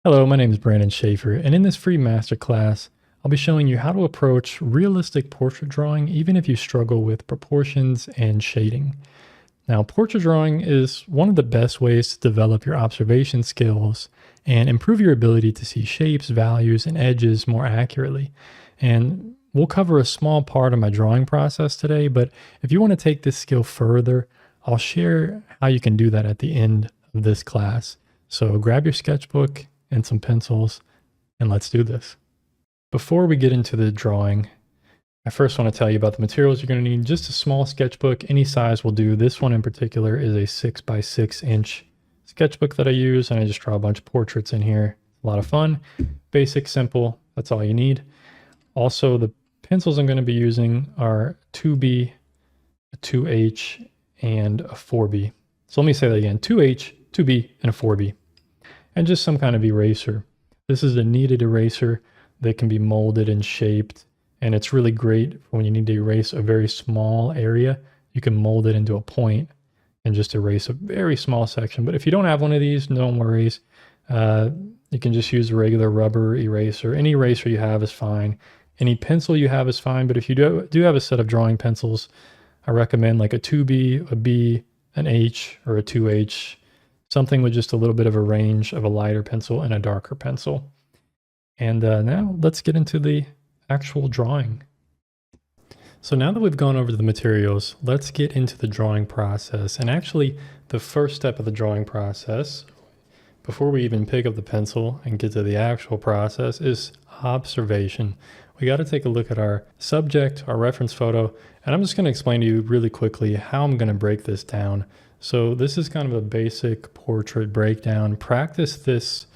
Hello, my name is Brandon Schaefer, and in this free masterclass, I'll be showing you how to approach realistic portrait drawing even if you struggle with proportions and shading. Now, portrait drawing is one of the best ways to develop your observation skills and improve your ability to see shapes, values, and edges more accurately. And we'll cover a small part of my drawing process today, but if you want to take this skill further, I'll share how you can do that at the end of this class. So grab your sketchbook and some pencils, and let's do this. Before we get into the drawing, I first want to tell you about the materials you're going to need. Just a small sketchbook, any size will do. This one in particular is a 6x6" sketchbook that I use, and I just draw a bunch of portraits in here. A lot of fun. Basic, simple, that's all you need. Also, the pencils I'm going to be using are 2B, a 2H, and a 4B. So let me say that again, 2H, 2B, and a 4B. And just some kind of eraser. This is a kneaded eraser that can be molded and shaped, and it's really great for when you need to erase a very small area. You can mold it into a point and just erase a very small section. But if you don't have one of these, no worries. You can just use a regular rubber eraser. Any eraser you have is fine. Any pencil you have is fine, but if you do have a set of drawing pencils, I recommend like a 2B, a B, an H, or a 2H, something with just a little bit of a range of a lighter pencil and a darker pencil. And now let's get into the actual drawing. So now that we've gone over the materials, let's get into the drawing process. And actually, the first step of the drawing process, before we even pick up the pencil and get to the actual process, is observation. We got to take a look at our subject, our reference photo, and I'm just going to explain to you really quickly how I'm going to break this down. So this is kind of a basic portrait breakdown. Practice this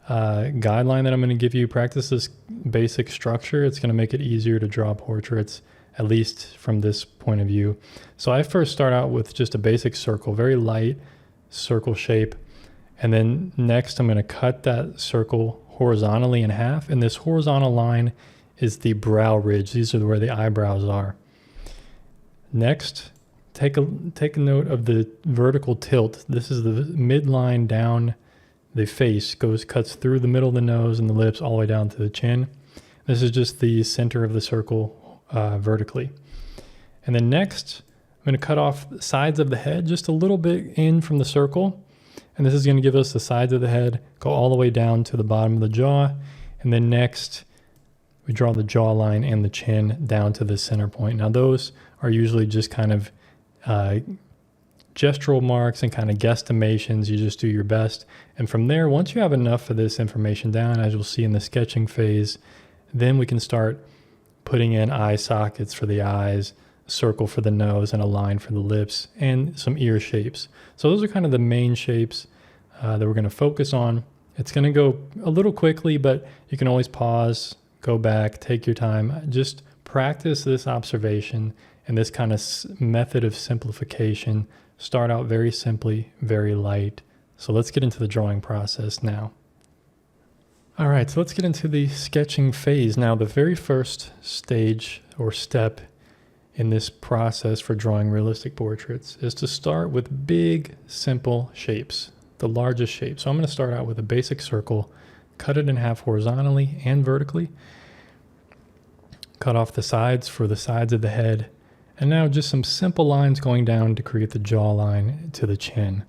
guideline that I'm going to give you. Practice this basic structure. It's going to make it easier to draw portraits, at least from this point of view. So I first start out with just a basic circle, very light circle shape. And then next I'm going to cut that circle horizontally in half. And this horizontal line is the brow ridge. These are where the eyebrows are. Next, take a note of the vertical tilt. This is the midline down the face, cuts through the middle of the nose and the lips all the way down to the chin. This is just the center of the circle vertically. And then next, I'm going to cut off the sides of the head just a little bit in from the circle. And this is going to give us the sides of the head, go all the way down to the bottom of the jaw. And then next, we draw the jawline and the chin down to the center point. Now those are usually just kind of gestural marks and kind of guesstimations. You just do your best. And from there, once you have enough of this information down, as you'll see in the sketching phase, then we can start putting in eye sockets for the eyes, a circle for the nose, and a line for the lips, and some ear shapes. So those are kind of the main shapes that we're going to focus on. It's going to go a little quickly, but you can always pause, go back, take your time. Just practice this observation and this kind of method of simplification. Start out very simply, very light. So let's get into the drawing process now. All right, so let's get into the sketching phase. Now, the very first stage or step in this process for drawing realistic portraits is to start with big, simple shapes, the largest shape. So I'm going to start out with a basic circle, cut it in half horizontally and vertically, cut off the sides for the sides of the head, and now just some simple lines going down to create the jawline to the chin.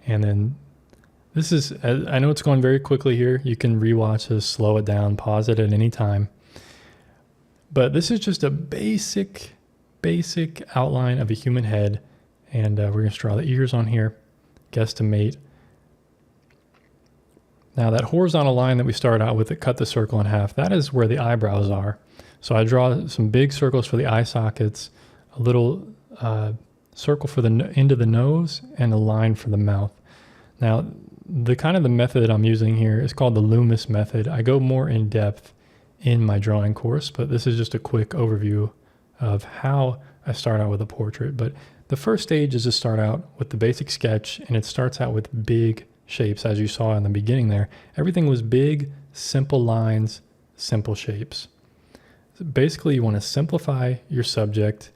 And then this is, I know it's going very quickly here. You can rewatch this, slow it down, pause it at any time. But this is just a basic outline of a human head. And we're going to draw the ears on here, guesstimate. Now that horizontal line that we started out with that cut the circle in half, that is where the eyebrows are. So I draw some big circles for the eye sockets, a little circle for the end of the nose, and a line for the mouth. Now, the method I'm using here is called the Loomis method. I go more in depth in my drawing course, but this is just a quick overview of how I start out with a portrait. But the first stage is to start out with the basic sketch, and it starts out with big shapes, as you saw in the beginning there. Everything was big, simple lines, simple shapes. So basically, you want to simplify your subject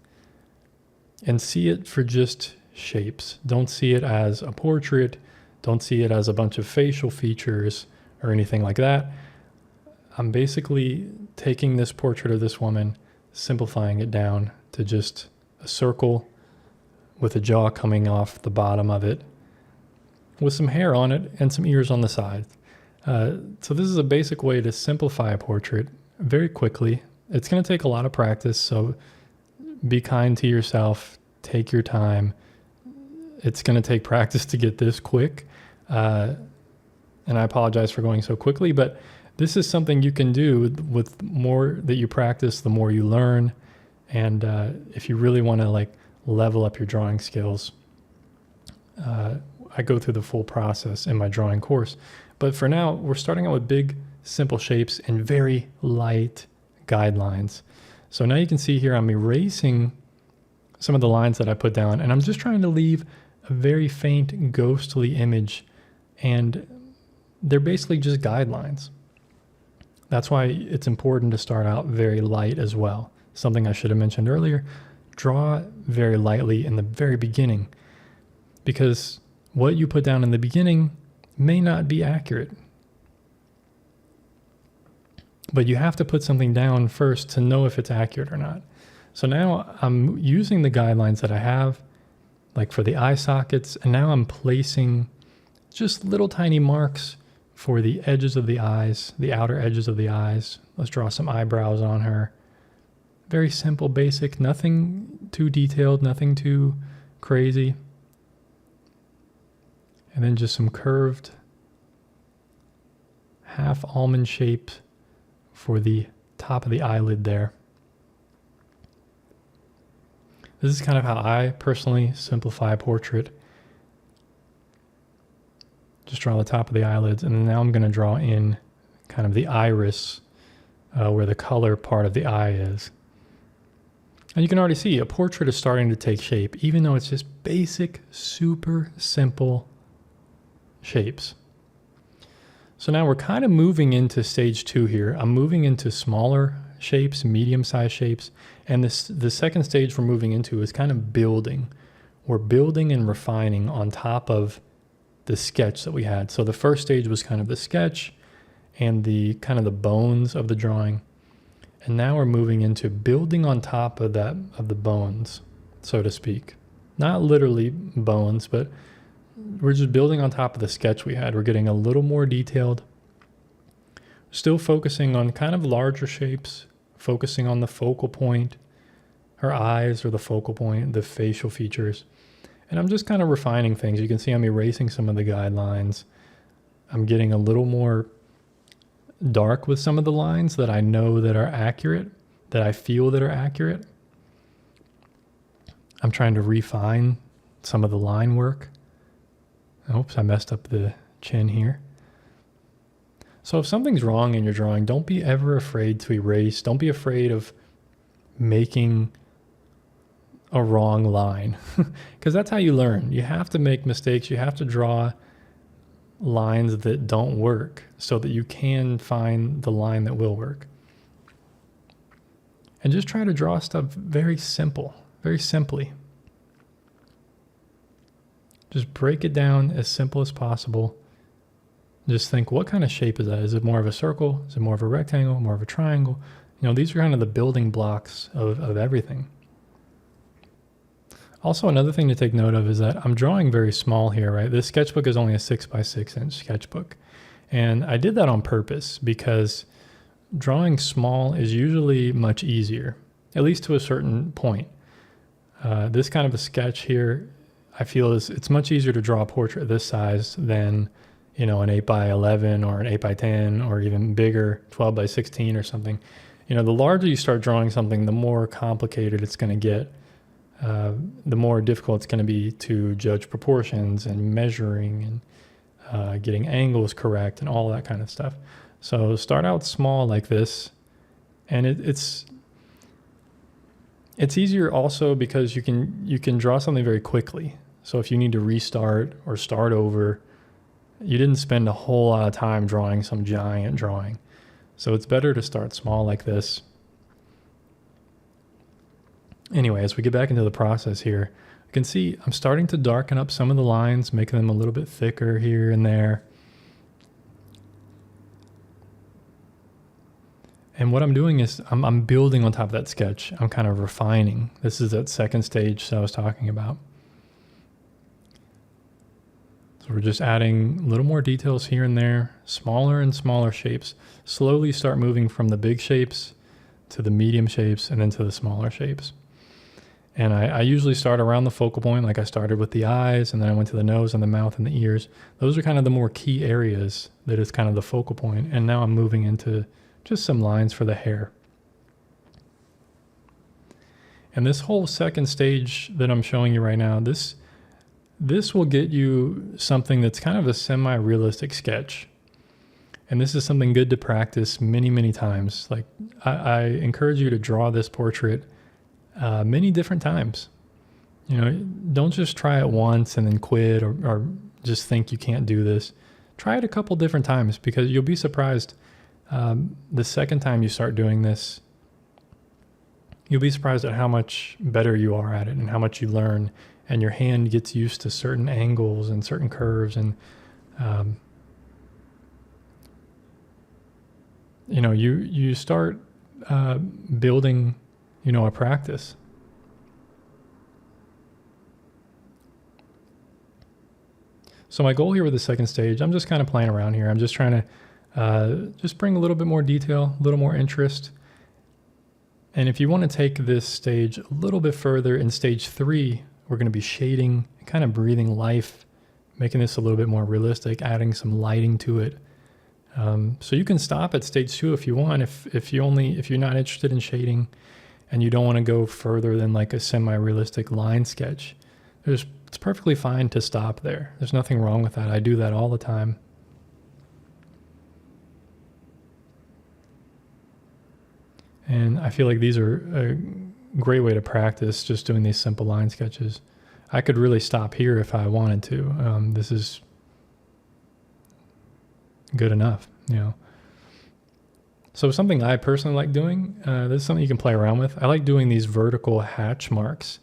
and see it for just shapes. Don't see it as a portrait. Don't see it as a bunch of facial features or anything like that. I'm basically taking this portrait of this woman, simplifying it down to just a circle with a jaw coming off the bottom of it, with some hair on it and some ears on the side. So this is a basic way to simplify a portrait very quickly. It's going to take a lot of practice, so be kind to yourself, take your time. It's going to take practice to get this quick. And I apologize for going so quickly, but this is something you can do with more that you practice, the more you learn. And if you really want to like level up your drawing skills, I go through the full process in my drawing course. But for now, we're starting out with big, simple shapes and very light guidelines. So now you can see here, I'm erasing some of the lines that I put down, and I'm just trying to leave a very faint, ghostly image. And they're basically just guidelines. That's why it's important to start out very light as well. Something I should have mentioned earlier, draw very lightly in the very beginning, because what you put down in the beginning may not be accurate. But you have to put something down first to know if it's accurate or not. So now I'm using the guidelines that I have, like for the eye sockets, and now I'm placing just little tiny marks for the edges of the eyes, the outer edges of the eyes. Let's draw some eyebrows on her. Very simple, basic, nothing too detailed, nothing too crazy. And then just some curved half almond shapes for the top of the eyelid there. This is kind of how I personally simplify a portrait. Just draw the top of the eyelids, and now I'm going to draw in kind of the iris where the color part of the eye is. And you can already see a portrait is starting to take shape, even though it's just basic, super simple shapes. So now we're kind of moving into stage 2 here. I'm moving into smaller shapes, medium-sized shapes, and the second stage we're moving into is kind of building. We're building and refining on top of the sketch that we had. So the first stage was kind of the sketch and the kind of the bones of the drawing. And now we're moving into building on top of that, of the bones, so to speak. Not literally bones, but we're just building on top of the sketch we had. We're getting a little more detailed, still focusing on kind of larger shapes, focusing on the focal point. Her eyes are the focal point, the facial features. And I'm just kind of refining things. You can see I'm erasing some of the guidelines. I'm getting a little more dark with some of the lines that I know that are accurate, that I feel that are accurate. I'm trying to refine some of the line work. Oops, I messed up the chin here. So if something's wrong in your drawing, don't be ever afraid to erase. Don't be afraid of making a wrong line, because that's how you learn. You have to make mistakes. You have to draw lines that don't work so that you can find the line that will work. And just try to draw stuff very simple, very simply. Just break it down as simple as possible. Just think, what kind of shape is that? Is it more of a circle? Is it more of a rectangle? More of a triangle? You know, these are kind of the building blocks of everything. Also, another thing to take note of is that I'm drawing very small here, right? This sketchbook is only a 6x6 inch sketchbook. And I did that on purpose because drawing small is usually much easier, at least to a certain point. This kind of a sketch here, I feel it's much easier to draw a portrait this size than, you know, an 8x11 or an 8x10 or even bigger, 12x16 or something. You know, the larger you start drawing something, the more complicated it's going to get. The more difficult it's going to be to judge proportions and measuring and getting angles correct and all that kind of stuff. So start out small like this, and it's easier also because you can draw something very quickly. So if you need to restart or start over, you didn't spend a whole lot of time drawing some giant drawing. So it's better to start small like this. Anyway, as we get back into the process here, you can see I'm starting to darken up some of the lines, making them a little bit thicker here and there. And what I'm doing is I'm building on top of that sketch. I'm kind of refining. This is that second stage that I was talking about. So we're just adding a little more details here and there, smaller and smaller shapes. Slowly start moving from the big shapes to the medium shapes and then to the smaller shapes. And I usually start around the focal point, like I started with the eyes, and then I went to the nose and the mouth and the ears. Those are kind of the more key areas that is kind of the focal point. And now I'm moving into just some lines for the hair. And this whole second stage that I'm showing you right now, this will get you something that's kind of a semi-realistic sketch. And this is something good to practice many, many times. Like I encourage you to draw this portrait many different times. You know, don't just try it once and then quit or just think you can't do this. Try it a couple different times, because you'll be surprised. The second time you start doing this, you'll be surprised at how much better you are at it and how much you learn, and your hand gets used to certain angles and certain curves, and you know, you start building, you know, a practice. So my goal here with the second stage, I'm just kind of playing around here. I'm just trying to just bring a little bit more detail, a little more interest. And if you want to take this stage a little bit further, in stage 3, we're going to be shading, kind of breathing life, making this a little bit more realistic, adding some lighting to it. So you can stop at stage 2 if you want, if you're not interested in shading and you don't want to go further than like a semi-realistic line sketch. It's perfectly fine to stop there. There's nothing wrong with that. I do that all the time. And I feel like these are a great way to practice, just doing these simple line sketches. I could really stop here if I wanted to. This is good enough, you know. So something I personally like doing, this is something you can play around with. I like doing these vertical hatch marks.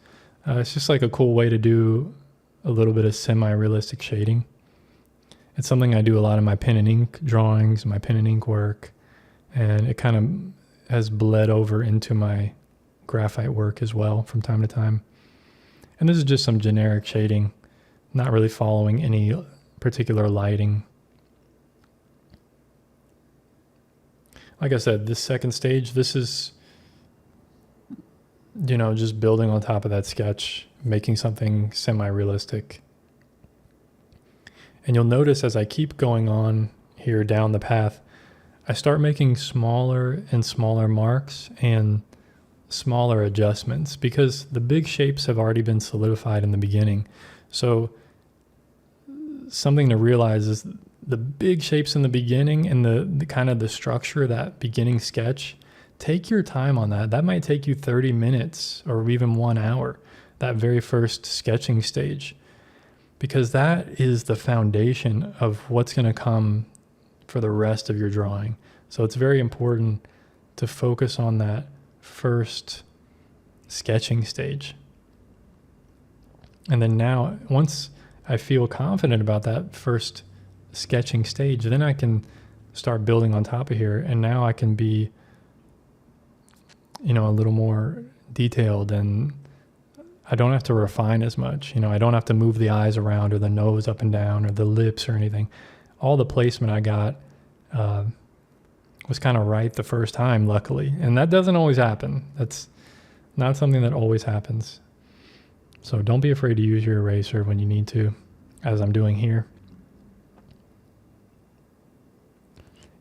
It's just like a cool way to do a little bit of semi-realistic shading. It's something I do a lot in my pen and ink drawings, my pen and ink work, and it kind of has bled over into my graphite work as well from time to time. And this is just some generic shading, not really following any particular lighting. Like I said, this second stage, this is, you know, just building on top of that sketch, making something semi-realistic. And you'll notice as I keep going on here down the path, I start making smaller and smaller marks and smaller adjustments, because the big shapes have already been solidified in the beginning. So something to realize is the big shapes in the beginning and the kind of the structure of that beginning sketch, take your time on that. That might take you 30 minutes or even 1 hour, that very first sketching stage, because that is the foundation of what's going to come for the rest of your drawing. So it's very important to focus on that first sketching stage. And then now, once I feel confident about that first sketching stage, then I can start building on top of here, and now I can be, you know, a little more detailed, and I don't have to refine as much. You know, I don't have to move the eyes around or the nose up and down or the lips or anything. All the placement I got was kind of right the first time, luckily. And that doesn't always happen. That's not something that always happens. So don't be afraid to use your eraser when you need to, as I'm doing here.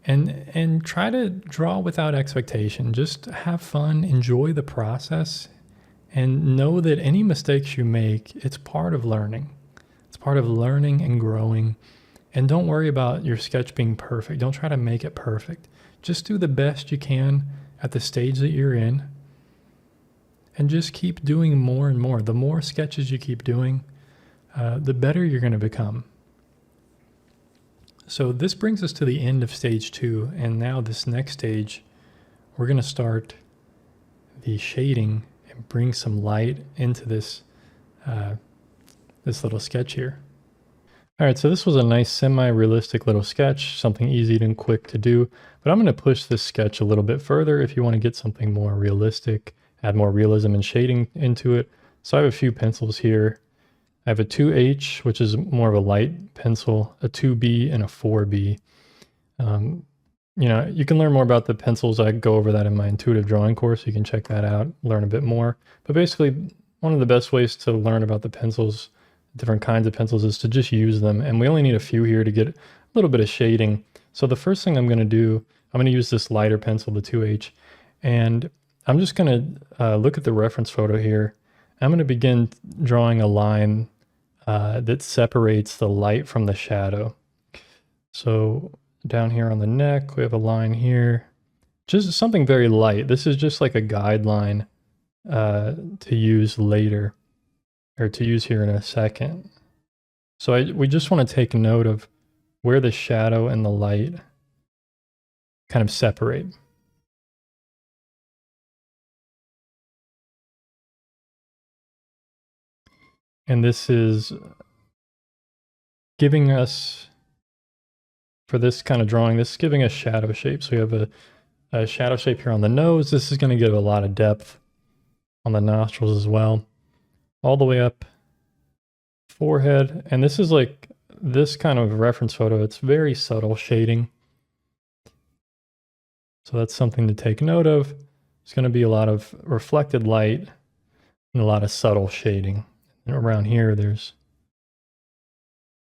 And try to draw without expectation. Just have fun, enjoy the process, and know that any mistakes you make, it's part of learning. It's part of learning and growing. And don't worry about your sketch being perfect. Don't try to make it perfect. Just do the best you can at the stage that you're in, and just keep doing more and more. The more sketches you keep doing, the better you're going to become. So this brings us to the end of stage 2, and now this next stage, we're going to start the shading and bring some light into this this little sketch here. All right, so this was a nice semi-realistic little sketch, something easy and quick to do, but I'm going to push this sketch a little bit further if you want to get something more realistic, add more realism and shading into it. So I have a few pencils here. I have a 2H, which is more of a light pencil, a 2B, and a 4B. You know, you can learn more about the pencils. I go over that in my intuitive drawing course. You can check that out, learn a bit more. But basically, one of the best ways to learn about the pencils, different kinds of pencils, is to just use them. And we only need a few here to get a little bit of shading. So the first thing I'm going to do, I'm going to use this lighter pencil, the 2H, and I'm just going to look at the reference photo here. I'm going to begin drawing a line that separates the light from the shadow. So down here on the neck, we have a line here, just something very light. This is just like a guideline to use later, or to use here in a second. So we just want to take note of where the shadow and the light kind of separate. And this is giving us, for this kind of drawing, this is giving us shadow shape. So we have a shadow shape here on the nose. This is going to give a lot of depth on the nostrils as well, all the way up forehead. And this is like this kind of reference photo. It's very subtle shading. So that's something to take note of. There's going to be a lot of reflected light and a lot of subtle shading. And around here, there's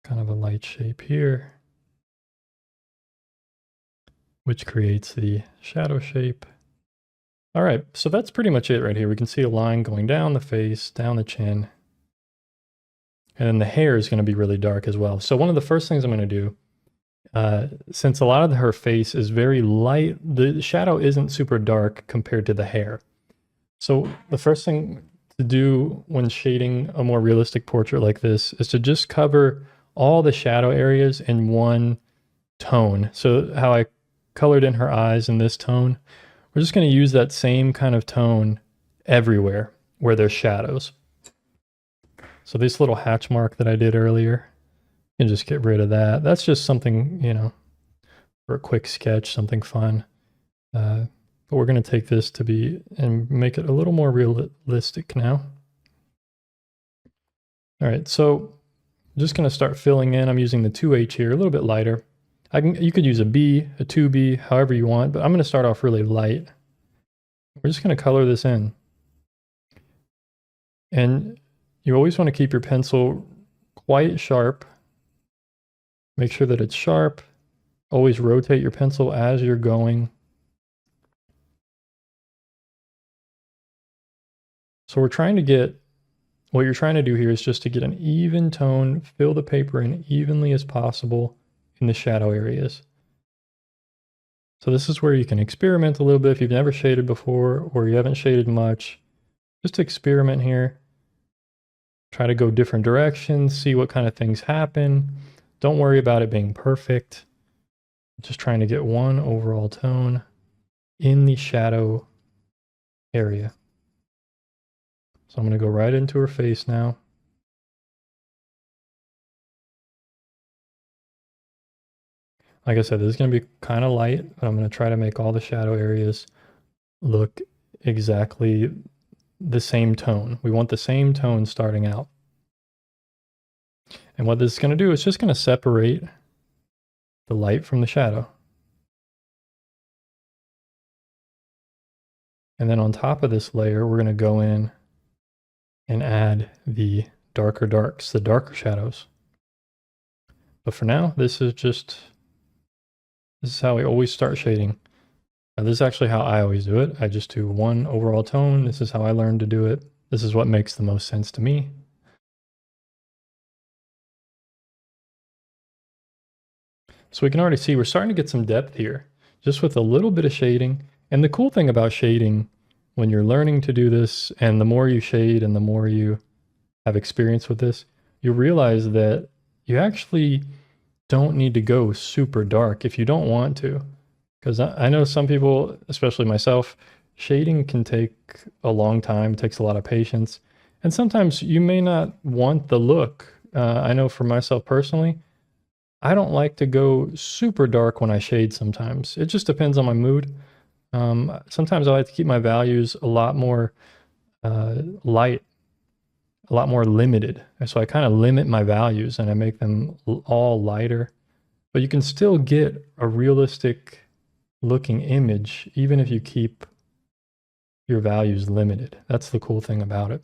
kind of a light shape here, which creates the shadow shape. All right, so that's pretty much it right here. We can see a line going down the face, down the chin, and then the hair is going to be really dark as well. So one of the first things I'm going to do, since a lot of her face is very light, the shadow isn't super dark compared to the hair. So the first thing to do when shading a more realistic portrait like this is to just cover all the shadow areas in one tone. So how I colored in her eyes in this tone, we're just going to use that same kind of tone everywhere where there's shadows. So this little hatch mark that I did earlier, you can just get rid of that. That's just something, you know, for a quick sketch, something fun. But we're going to take this to be and make it a little more realistic now. All right, so I'm just going to start filling in. I'm using the 2H here, a little bit lighter. You could use a B, a 2B, however you want, but I'm going to start off really light. We're just going to color this in. And you always want to keep your pencil quite sharp. Make sure that it's sharp. Always rotate your pencil as you're going. So we're trying to get, what you're trying to do here is just to get an even tone, fill the paper in evenly as possible in the shadow areas. So this is where you can experiment a little bit if you've never shaded before or you haven't shaded much. Just experiment here. Try to go different directions, see what kind of things happen. Don't worry about it being perfect. Just trying to get one overall tone in the shadow area. So I'm going to go right into her face now. Like I said, this is going to be kind of light, but I'm going to try to make all the shadow areas look exactly the same tone. We want the same tone starting out. And what this is going to do is just going to separate the light from the shadow. And then on top of this layer, we're going to go in and add the darker darks, the darker shadows. But for now, this is how we always start shading. Now, this is actually how I always do it. I just do one overall tone. This is how I learned to do it. This is what makes the most sense to me. So we can already see we're starting to get some depth here, just with a little bit of shading. And the cool thing about shading, when you're learning to do this, and the more you shade and the more you have experience with this, you realize that you actually don't need to go super dark if you don't want to. Because I know some people, especially myself, shading can take a long time, it takes a lot of patience. And sometimes you may not want the look I know for myself personally, I don't like to go super dark when I shade sometimes. It just depends on my mood. Sometimes I like to keep my values a lot more light, a lot more limited. So I kind of limit my values and I make them all lighter. But you can still get a realistic looking image even if you keep your values limited. That's the cool thing about it.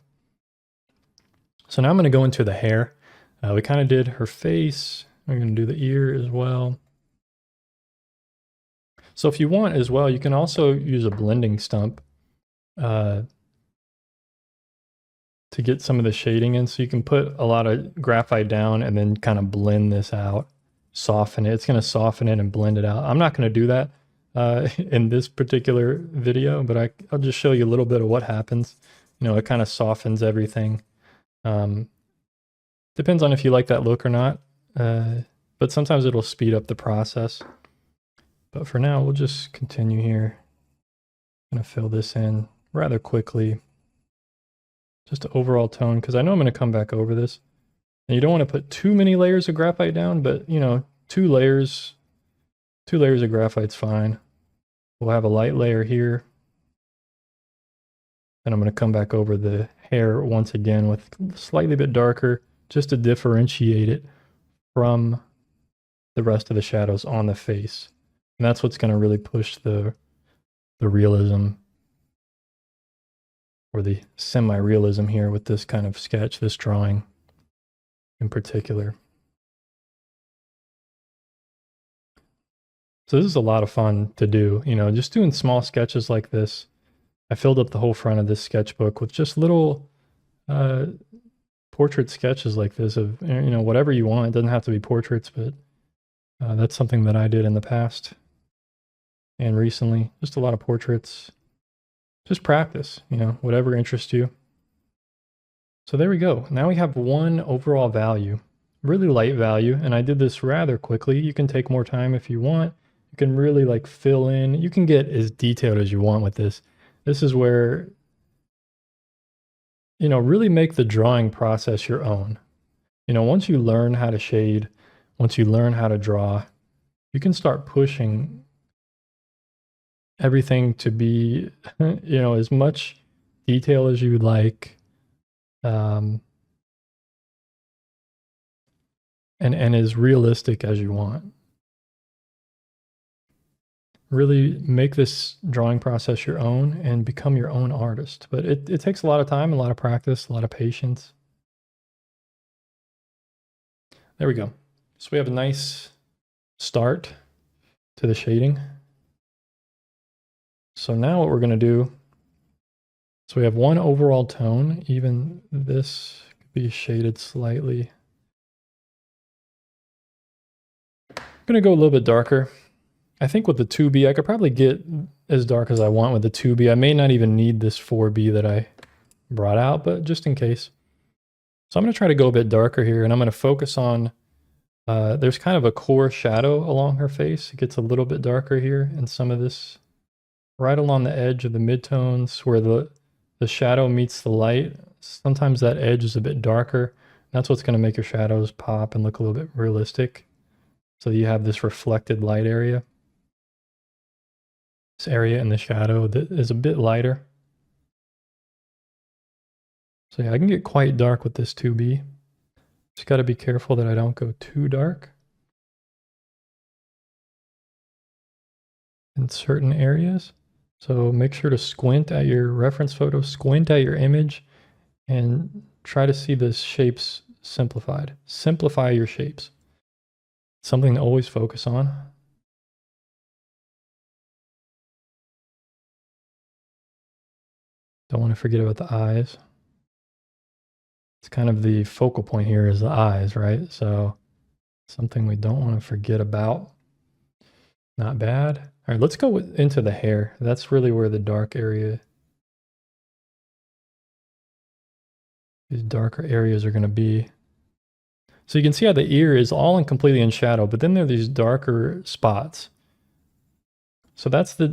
So now I'm going to go into the hair. We kind of did her face. We're going to do the ear as well. So if you want as well, you can also use a blending stump to get some of the shading in. So you can put a lot of graphite down and then kind of blend this out, soften it. It's going to soften it and blend it out. I'm not going to do that in this particular video, but I'll just show you a little bit of what happens. You know, it kind of softens everything. Depends on if you like that look or not, but sometimes it'll speed up the process. But for now, we'll just continue here. I'm going to fill this in rather quickly. Just an overall tone, because I know I'm going to come back over this. And you don't want to put too many layers of graphite down, but you know, two layers of graphite's fine. We'll have a light layer here. And I'm going to come back over the hair once again with slightly bit darker, just to differentiate it from the rest of the shadows on the face. And that's what's going to really push the realism or the semi-realism here with this kind of sketch, this drawing in particular. So this is a lot of fun to do, you know, just doing small sketches like this. I filled up the whole front of this sketchbook with just little portrait sketches like this of, you know, whatever you want. It doesn't have to be portraits, but that's something that I did in the past and recently. Just a lot of portraits. Just practice, you know, whatever interests you. So there we go. Now we have one overall value, really light value, and I did this rather quickly. You can take more time if you want. You can really like fill in. You can get as detailed as you want with this. This is where, you know, really make the drawing process your own. You know, once you learn how to shade, once you learn how to draw, you can start pushing everything to be, you know, as much detail as you would like. And as realistic as you want. Really make this drawing process your own and become your own artist. But it takes a lot of time, a lot of practice, a lot of patience. There we go. So we have a nice start to the shading. So now what we're going to do, so we have one overall tone. Even this could be shaded slightly. I'm going to go a little bit darker. I think with the 2B, I could probably get as dark as I want with the 2B. I may not even need this 4B that I brought out, but just in case. So I'm going to try to go a bit darker here, and I'm going to focus on, there's kind of a core shadow along her face. It gets a little bit darker here, and some of this right along the edge of the midtones where the shadow meets the light. Sometimes that edge is a bit darker. That's what's going to make your shadows pop and look a little bit realistic. So you have this reflected light area. This area in the shadow that is a bit lighter. So yeah, I can get quite dark with this 2B. Just got to be careful that I don't go too dark in certain areas. So make sure to squint at your reference photo, squint at your image, and try to see the shapes simplified. Simplify your shapes. Something to always focus on. Don't want to forget about the eyes. It's kind of the focal point here is the eyes, right? So something we don't want to forget about. Not bad. All right, let's go into the hair. That's really where the dark area, these darker areas are going to be. So you can see how the ear is all completely in shadow, but then there are these darker spots. So that's the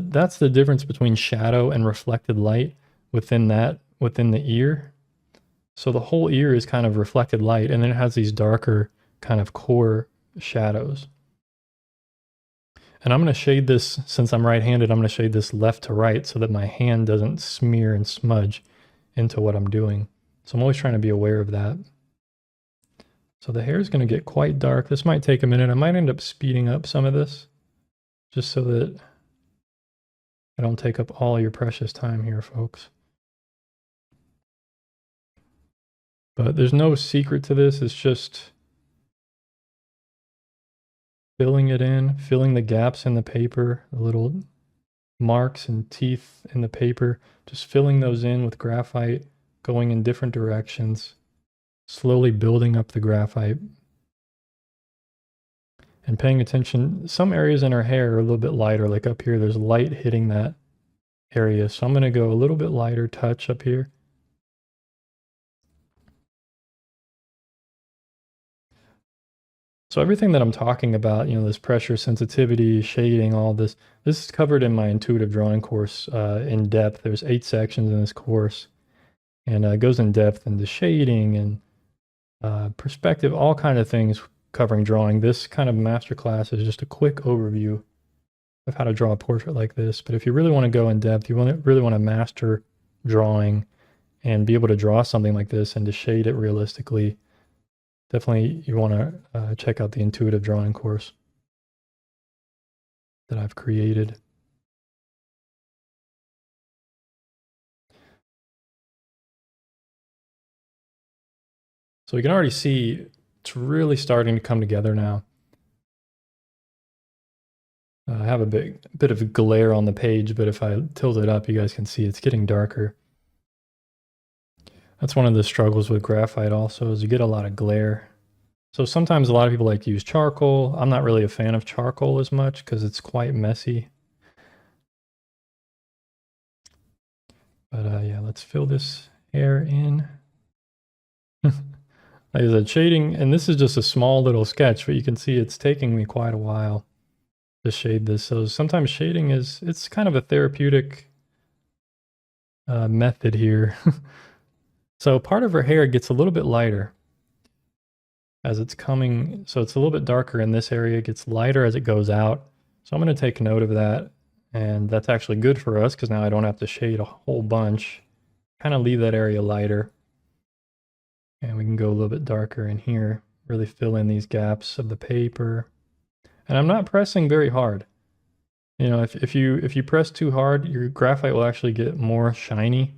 difference between shadow and reflected light within the ear. So the whole ear is kind of reflected light, and then it has these darker kind of core shadows. And I'm going to shade this, since I'm right-handed, I'm going to shade this left to right so that my hand doesn't smear and smudge into what I'm doing. So I'm always trying to be aware of that. So the hair is going to get quite dark. This might take a minute. I might end up speeding up some of this just so that I don't take up all your precious time here, folks. But there's no secret to this. It's just filling it in, filling the gaps in the paper, the little marks and teeth in the paper, just filling those in with graphite, going in different directions, slowly building up the graphite. And paying attention, some areas in our hair are a little bit lighter, like up here, there's light hitting that area. So I'm going to go a little bit lighter touch up here. So everything that I'm talking about, you know, this pressure sensitivity, shading, all this is covered in my intuitive drawing course in depth. There's 8 sections in this course, and it goes in depth into shading and perspective, all kind of things covering drawing. This kind of masterclass is just a quick overview of how to draw a portrait like this. But if you really want to go in depth, you really want to master drawing and be able to draw something like this and to shade it realistically, definitely you want to check out the intuitive drawing course that I've created. So you can already see it's really starting to come together now. I have a bit of glare on the page, but if I tilt it up, you guys can see it's getting darker. That's one of the struggles with graphite also, is you get a lot of glare. So sometimes a lot of people like to use charcoal. I'm not really a fan of charcoal as much because it's quite messy. But yeah, let's fill this hair in. Like I said, shading, and this is just a small little sketch, but you can see it's taking me quite a while to shade this. So sometimes shading it's kind of a therapeutic method here. So part of her hair gets a little bit lighter as it's coming. So it's a little bit darker in this area, it gets lighter as it goes out. So I'm going to take note of that. And that's actually good for us because now I don't have to shade a whole bunch. Kind of leave that area lighter. And we can go a little bit darker in here, really fill in these gaps of the paper. And I'm not pressing very hard. You know, if you press too hard, your graphite will actually get more shiny.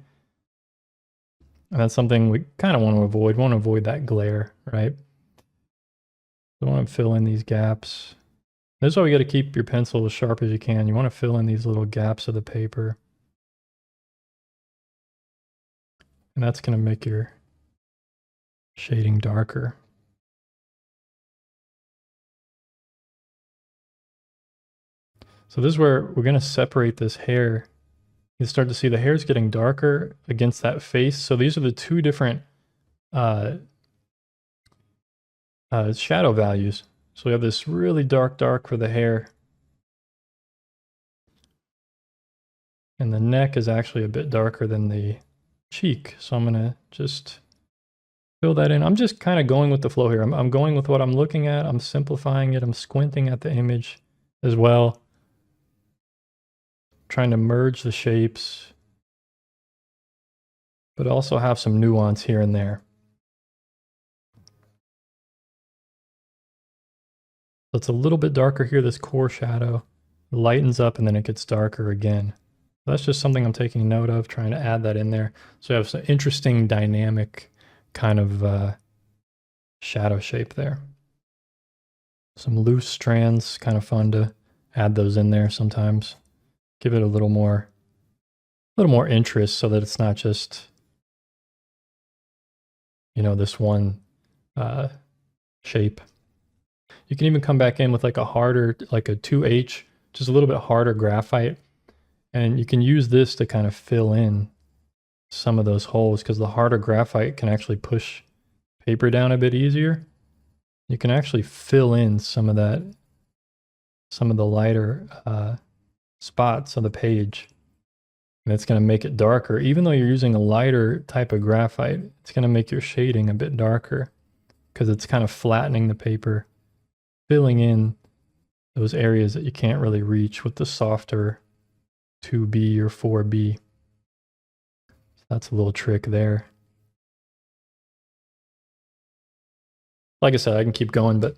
And that's something we kind of want to avoid. We want to avoid that glare, right? So we want to fill in these gaps. This is why we got to keep your pencil as sharp as you can. You want to fill in these little gaps of the paper. And that's going to make your shading darker. So this is where we're going to separate this hair. You start to see the hair's getting darker against that face. So these are the two different shadow values. So we have this really dark for the hair. And the neck is actually a bit darker than the cheek. So I'm going to just fill that in. I'm just kind of going with the flow here. I'm going with what I'm looking at. I'm simplifying it. I'm squinting at the image as well. Trying to merge the shapes, but also have some nuance here and there. So it's a little bit darker here, this core shadow. It lightens up and then it gets darker again. That's just something I'm taking note of, trying to add that in there. So you have some interesting dynamic kind of shadow shape there. Some loose strands, kind of fun to add those in there sometimes. Give it a little more interest so that it's not just, you know, this one shape. You can even come back in with like a harder, like a 2H, just a little bit harder graphite. And you can use this to kind of fill in some of those holes because the harder graphite can actually push paper down a bit easier. You can actually fill in some of that, some of the lighter spots on the page and it's going to make it darker. Even though you're using a lighter type of graphite, it's going to make your shading a bit darker because it's kind of flattening the paper, filling in those areas that you can't really reach with the softer 2B or 4B. So that's a little trick there. Like I said, I can keep going, but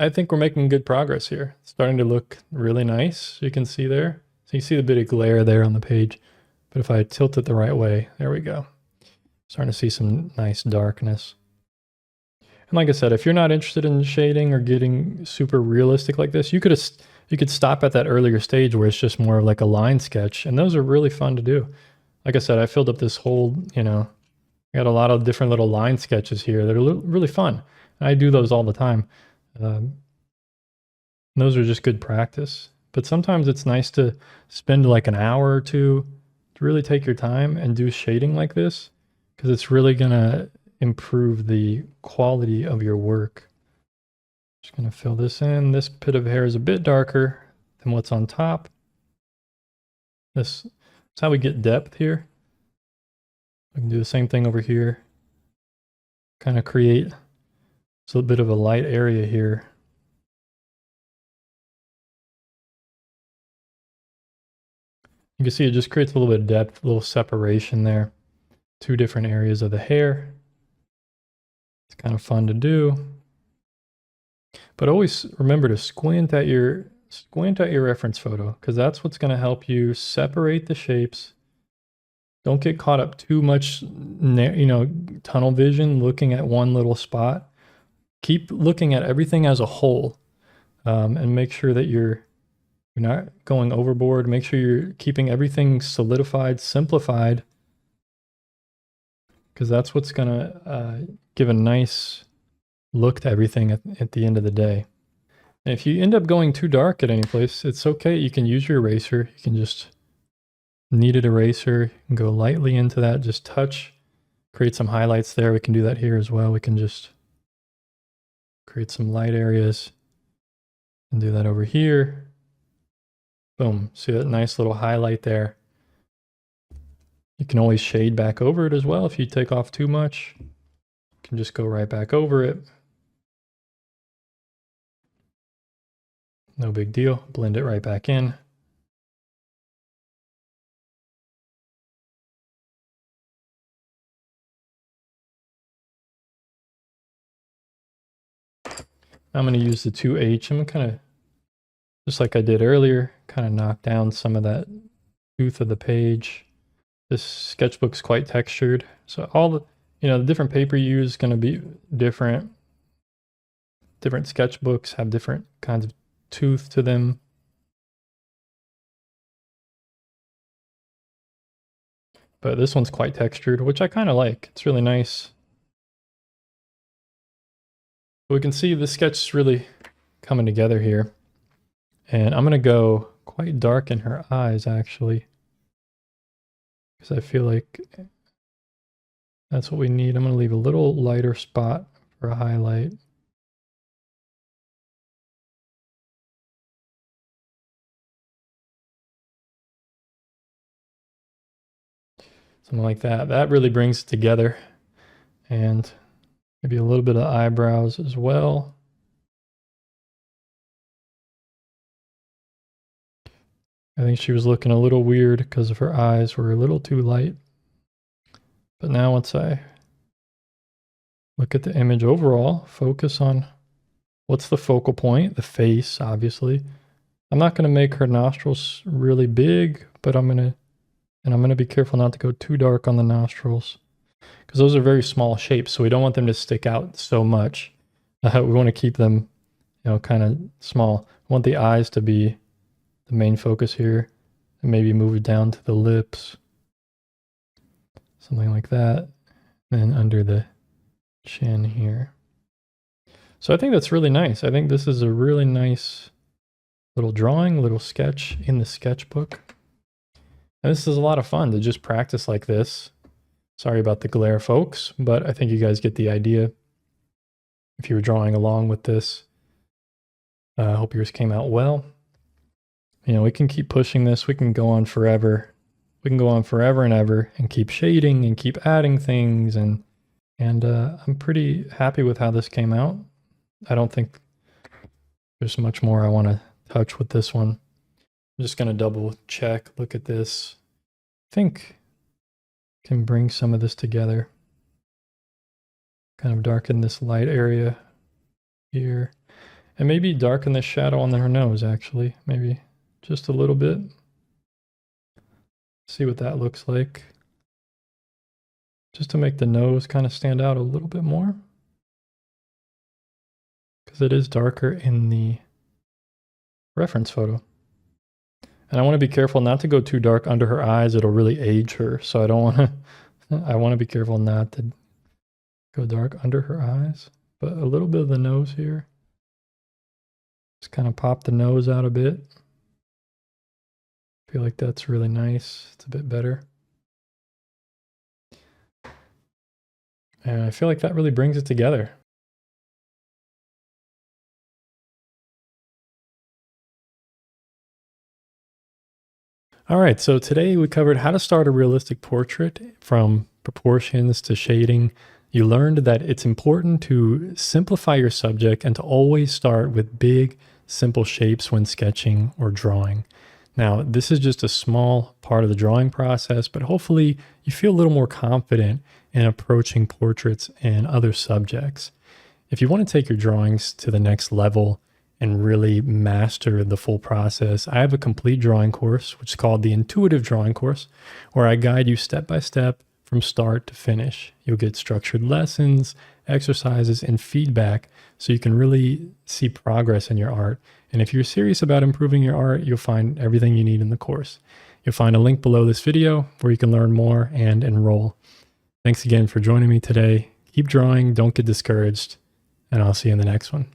I think we're making good progress here. It's starting to look really nice. You can see there. So you see the bit of glare there on the page, but if I tilt it the right way, there we go. Starting to see some nice darkness. And like I said, if you're not interested in shading or getting super realistic like this, you could stop at that earlier stage where it's just more of like a line sketch, and those are really fun to do. Like I said, I filled up this whole, I got a lot of different little line sketches here that are really fun. I do those all the time. Those are just good practice. But sometimes it's nice to spend like an hour or two to really take your time and do shading like this, because it's really going to improve the quality of your work. Just going to fill this in. This bit of hair is a bit darker than what's on top. That's how we get depth here. We can do the same thing over here. Kind of create a bit of a light area here. You can see it just creates a little bit of depth, a little separation there. Two different areas of the hair. It's kind of fun to do. But always remember to squint at your reference photo, because that's what's going to help you separate the shapes. Don't get caught up too much, tunnel vision, looking at one little spot. Keep looking at everything as a whole, and make sure that you're not going overboard. Make sure you're keeping everything solidified, simplified, because that's what's going to give a nice look to everything at the end of the day. And if you end up going too dark at any place, it's okay. You can use your eraser. You can just kneaded eraser and go lightly into that, just touch, create some highlights there. We can do that here as well. We can just create some light areas and do that over here. Boom. See that nice little highlight there. You can always shade back over it as well. If you take off too much, you can just go right back over it. No big deal. Blend it right back in. I'm going to use the 2H. I'm going to kind of, just like I did earlier, kind of knock down some of that tooth of the page. This sketchbook's quite textured. So all the, the different paper you use is going to be different. Different sketchbooks have different kinds of tooth to them. But this one's quite textured, which I kind of like. It's really nice. We can see the sketch is really coming together here. And I'm going to go quite dark in her eyes, actually, because I feel like that's what we need. I'm going to leave a little lighter spot for a highlight. Something like that. That really brings it together. And maybe a little bit of eyebrows as well. I think she was looking a little weird because of her eyes were a little too light. But now once I look at the image overall, focus on what's the focal point, the face, obviously. I'm not going to make her nostrils really big, but I'm going to be careful not to go too dark on the nostrils, because those are very small shapes, so we don't want them to stick out so much. We want to keep them, kind of small. I want the eyes to be the main focus here, and maybe move it down to the lips, something like that, and under the chin here. So I think that's really nice. I think this is a really nice little drawing, little sketch in the sketchbook. And this is a lot of fun to just practice like this. Sorry about the glare, folks, but I think you guys get the idea. If you were drawing along with this, I hope yours came out well. You know, we can keep pushing this. We can go on forever. We can go on forever and ever and keep shading and keep adding things. And I'm pretty happy with how this came out. I don't think there's much more I want to touch with this one. I'm just going to double check, look at this. I think I can bring some of this together. Kind of darken this light area here. And maybe darken the shadow on her nose, actually. Maybe just a little bit. See what that looks like. Just to make the nose kind of stand out a little bit more. Because it is darker in the reference photo. And I want to be careful not to go too dark under her eyes. It'll really age her. So I don't want to, I want to be careful not to go dark under her eyes. But a little bit of the nose here. Just kind of pop the nose out a bit. I feel like that's really nice. It's a bit better. And I feel like that really brings it together. All right, so today we covered how to start a realistic portrait from proportions to shading. You learned that it's important to simplify your subject and to always start with big, simple shapes when sketching or drawing. Now, this is just a small part of the drawing process, but hopefully you feel a little more confident in approaching portraits and other subjects. If you want to take your drawings to the next level and really master the full process, I have a complete drawing course, which is called the Intuitive Drawing Course, where I guide you step by step from start to finish. You'll get structured lessons, exercises, and feedback so you can really see progress in your art. And if you're serious about improving your art, you'll find everything you need in the course. You'll find a link below this video where you can learn more and enroll. Thanks again for joining me today. Keep drawing, don't get discouraged, and I'll see you in the next one.